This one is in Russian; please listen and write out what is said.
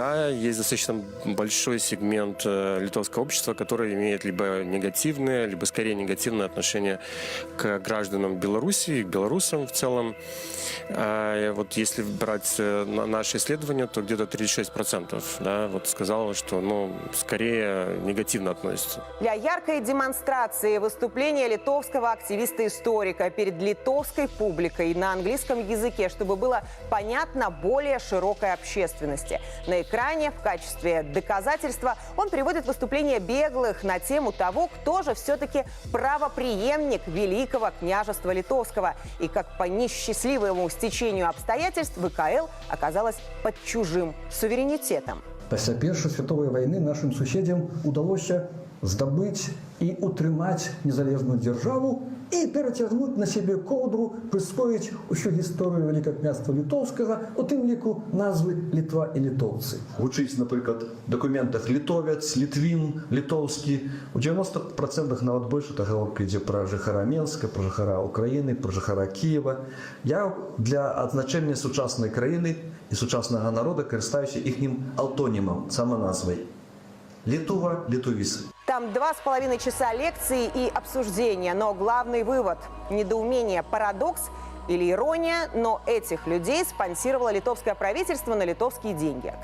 Есть достаточно большой сегмент литовского общества, который имеет либо негативное, либо скорее негативное отношение к гражданам Беларуси, к белорусам в целом. Вот если брать наши исследования, то где-то 36% сказало, что скорее негативно относятся. Для яркой демонстрации выступления литовского активиста-историка перед литовской публикой на английском языке, чтобы было понятно более широкой общественности. На экране в качестве доказательства он приводит выступление беглых на тему того, кто же все-таки правопреемник Великого княжества Литовского и как по несчастливому стечению обстоятельств ВКЛ оказалась под чужим суверенитетом. Пасля Першай святовай вайны нашим суседзям удалося здабыць і утрымаць незалежную дзяржаву і перацягнуць на сябе коўдру, прысвоіць усю гісторыю Великага княства Літоўскага, у тым ліку назвы Літва і літоўцы. Гучыць, напрыклад, в дакументах літовец, літвін, літоўскі. У 90% нават больш гаворка ідзе пра жыхара Менска, пра жыхара Украіны, пра жыхара Кіева. Я для адзначэння сучаснай краіны і сучаснага народа карыстаюся іхнім аўтонімам, саманазвай. Литува, литовисы. Там 2,5 часа лекции и обсуждения, но главный вывод – недоумение, парадокс или ирония, но этих людей спонсировало литовское правительство на литовские деньги.